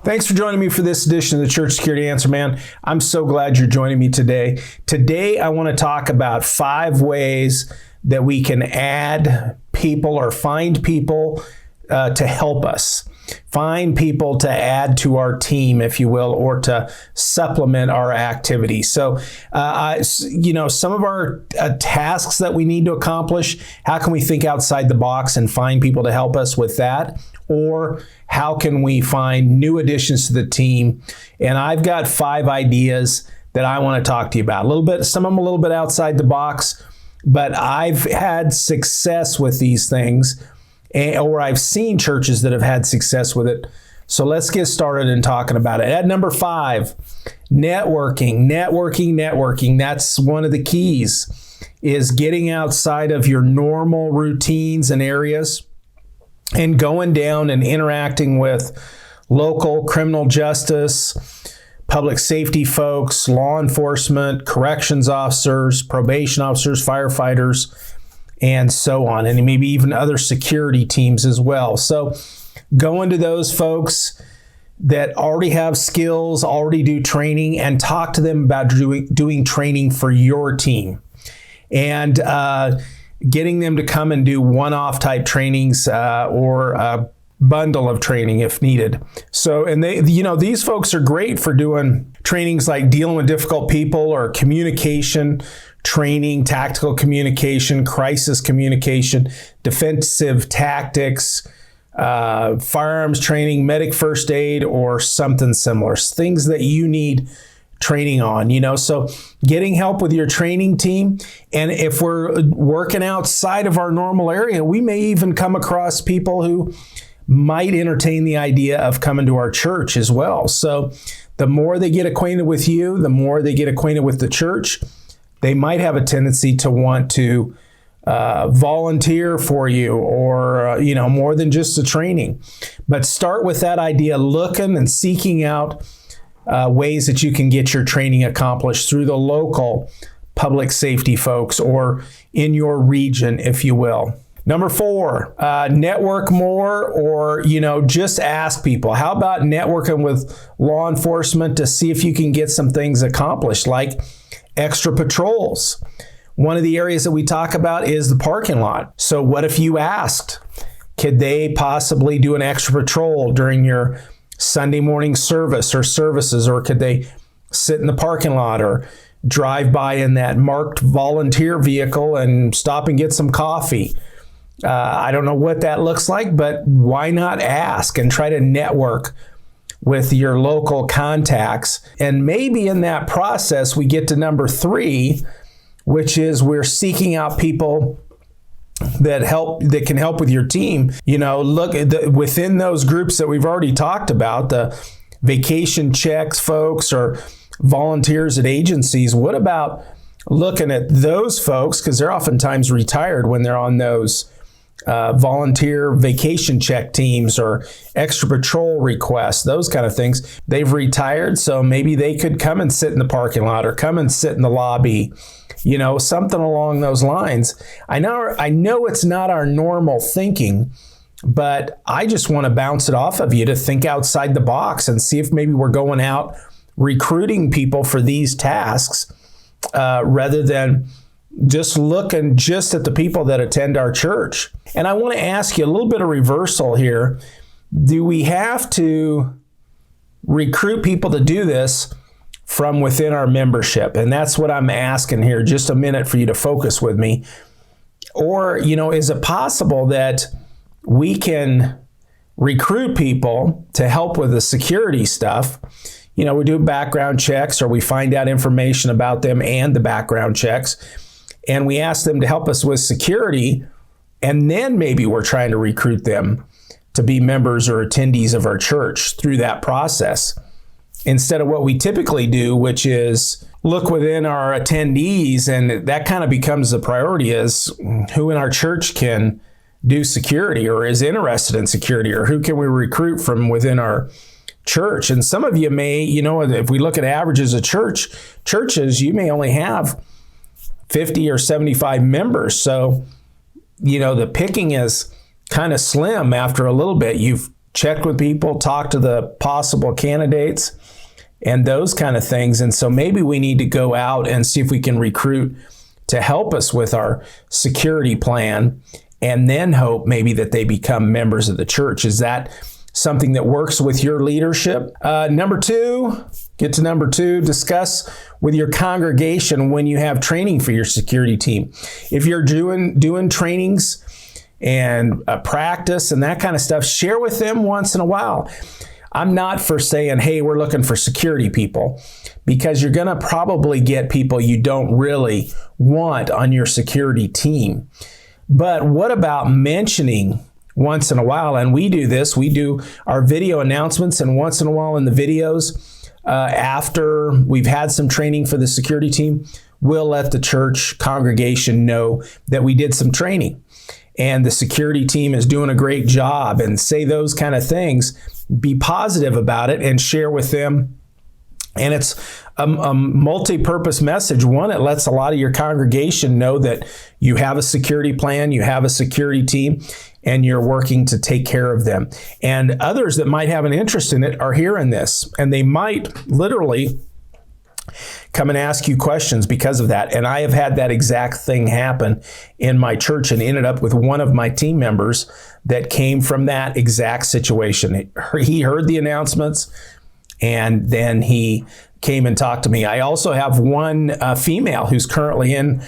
Thanks for joining me for this edition of the Church Security Answer Man. I'm so glad you're joining me today. Today, I want to talk about 5 ways that we can add people or find people to help us. Find people to add to our team, if you will, or to supplement our activity. So, some of our tasks that we need to accomplish, how can we think outside the box and find people to help us with that? Or how can we find new additions to the team? And I've got 5 ideas that I want to talk to you about. Some of them a little bit outside the box, but I've had success with these things, or I've seen churches that have had success with it. So let's get started in talking about it. At number 5, networking. That's one of the keys, is getting outside of your normal routines and areas and going down and interacting with local criminal justice, public safety folks, law enforcement, corrections officers, probation officers, firefighters, and so on, and maybe even other security teams as well. So go into those folks that already have skills, already do training, and talk to them about doing training for your team. And getting them to come and do one-off type trainings or a bundle of training if needed. So, and these folks are great for doing trainings like dealing with difficult people or communication training, tactical communication, crisis communication, defensive tactics, firearms training, medic first aid, or something similar. Things that you need training on, so getting help with your training team. And if we're working outside of our normal area, we may even come across people who might entertain the idea of coming to our church as well. So the more they get acquainted with you, the more they get acquainted with the church, they might have a tendency to want to volunteer for you or, more than just a training. But start with that idea, looking and seeking out ways that you can get your training accomplished through the local public safety folks or in your region, if you will. Number 4, network more, or, just ask people. How about networking with law enforcement to see if you can get some things accomplished, like extra patrols. One of the areas that we talk about is the parking lot. So what if you asked, could they possibly do an extra patrol during your Sunday morning service or services, or could they sit in the parking lot or drive by in that marked volunteer vehicle and stop and get some coffee? I don't know what that looks like, but why not ask and try to network with your local contacts? And maybe in that process, we get to number 3, which is we're seeking out people that can help with your team. Look at within those groups that we've already talked about, the vacation checks folks or volunteers at agencies. What about looking at those folks, because they're oftentimes retired when they're on those volunteer vacation check teams or extra patrol requests, those kind of things. They've retired, so maybe they could come and sit in the parking lot or come and sit in the lobby, something along those lines. I know it's not our normal thinking, but I just want to bounce it off of you to think outside the box and see if maybe we're going out recruiting people for these tasks rather than just looking just at the people that attend our church. And I want to ask you a little bit of reversal here. Do we have to recruit people to do this from within our membership? And that's what I'm asking here. Just a minute for you to focus with me. Or, is it possible that we can recruit people to help with the security stuff? We do background checks, or we find out information about them and the background checks, and we ask them to help us with security, and then maybe we're trying to recruit them to be members or attendees of our church through that process, instead of what we typically do, which is look within our attendees, and that kind of becomes the priority, is who in our church can do security or is interested in security, or who can we recruit from within our church. And some of you may, if we look at averages of churches, you may only have 50 or 75 members. So, the picking is kind of slim after a little bit. You've check with people, talk to the possible candidates, and those kind of things. And so maybe we need to go out and see if we can recruit to help us with our security plan, and then hope maybe that they become members of the church. Is that something that works with your leadership? Number two, discuss with your congregation when you have training for your security team. If you're doing trainings and practice and that kind of stuff, share with them once in a while. I'm not for saying, hey, we're looking for security people, because you're going to probably get people you don't really want on your security team. But what about mentioning once in a while? And we do this. We do our video announcements, and once in a while in the videos, after we've had some training for the security team, we'll let the church congregation know that we did some training and the security team is doing a great job, and say those kind of things. Be positive about it and share with them. And it's a multi-purpose message. One, it lets a lot of your congregation know that you have a security plan, you have a security team, and you're working to take care of them. And others that might have an interest in it are hearing this, and they might literally come and ask you questions because of that. And I have had that exact thing happen in my church, and ended up with one of my team members that came from that exact situation. He heard the announcements, and then he came and talked to me. I also have one female who's currently in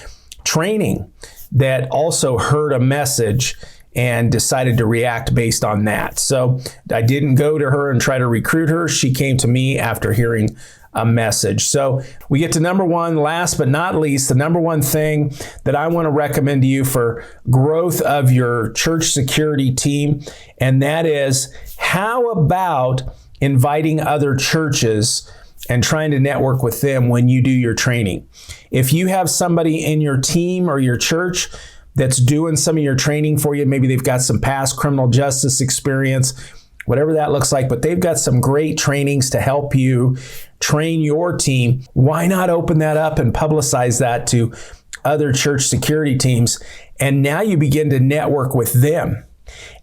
training that also heard a message and decided to react based on that. So I didn't go to her and try to recruit her. She came to me after hearing a message. So we get to number one, last but not least, the number one thing that I want to recommend to you for growth of your church security team, and that is, how about inviting other churches and trying to network with them when you do your training? If you have somebody in your team or your church that's doing some of your training for you, maybe they've got some past criminal justice experience, whatever that looks like, but they've got some great trainings to help you train your team, why not open that up and publicize that to other church security teams? And now you begin to network with them.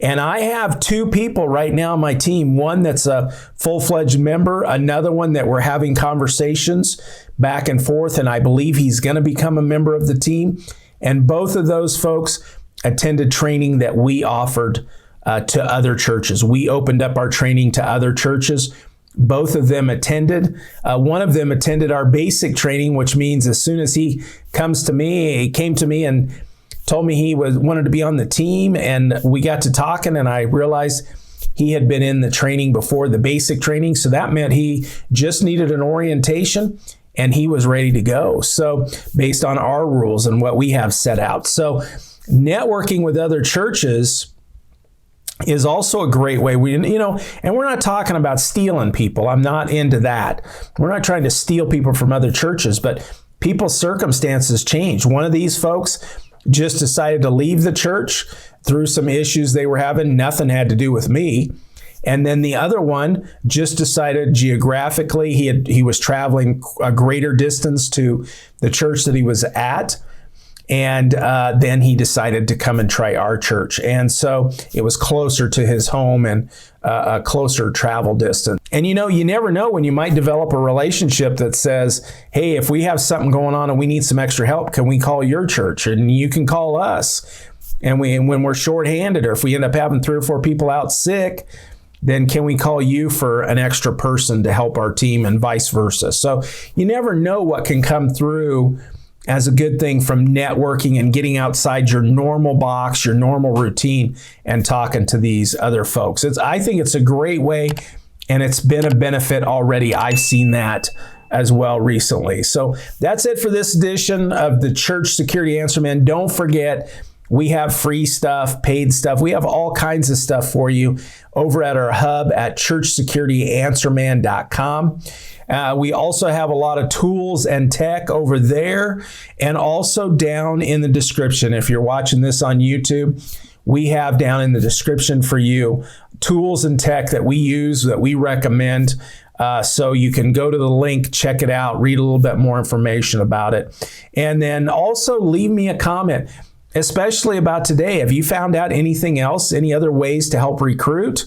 And I have two people right now on my team, one that's a full-fledged member, another one that we're having conversations back and forth, and I believe he's going to become a member of the team. And both of those folks attended training that we offered to other churches. We opened up our training to other churches. Both of them attended. One of them attended our basic training, which means as soon as he came to me and told me he wanted to be on the team, and we got to talking, and I realized he had been in the training before, the basic training. So that meant he just needed an orientation, and he was ready to go. So based on our rules and what we have set out. So networking with other churches is also a great way. And we're not talking about stealing people. I'm not into that. We're not trying to steal people from other churches, but people's circumstances change. One of these folks just decided to leave the church through some issues they were having. Nothing had to do with me. And then the other one just decided geographically he was traveling a greater distance to the church that he was at. And then he decided to come and try our church. And so it was closer to his home and a closer travel distance. And you never know when you might develop a relationship that says, hey, if we have something going on and we need some extra help, can we call your church? And you can call us. And when we're shorthanded, or if we end up having 3 or 4 people out sick, then can we call you for an extra person to help our team, and vice versa. So you never know what can come through as a good thing from networking and getting outside your normal box, your normal routine, and talking to these other folks. I think it's a great way, and it's been a benefit already. I've seen that as well recently. So that's it for this edition of the Church Security Answer Man. Don't forget, we have free stuff, paid stuff. We have all kinds of stuff for you over at our hub at churchsecurityanswerman.com. We also have a lot of tools and tech over there, and also down in the description. If you're watching this on YouTube, we have down in the description for you tools and tech that we use, that we recommend. So you can go to the link, check it out, read a little bit more information about it. And then also leave me a comment, especially about today. Have you found out anything else, any other ways to help recruit?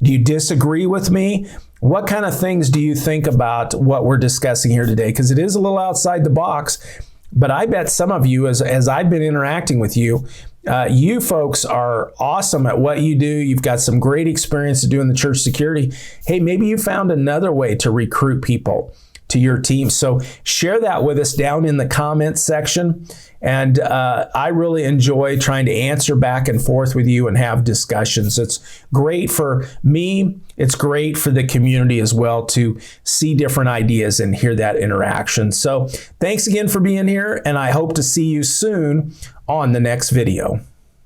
Do you disagree with me? What kind of things do you think about what we're discussing here today? Because it is a little outside the box, but I bet some of you, as I've been interacting with you, you folks are awesome at what you do. You've got some great experience doing the church security. Hey, maybe you found another way to recruit people to your team. So share that with us down in the comments section. And I really enjoy trying to answer back and forth with you and have discussions. It's great for me. It's great for the community as well to see different ideas and hear that interaction. So thanks again for being here, and I hope to see you soon on the next video.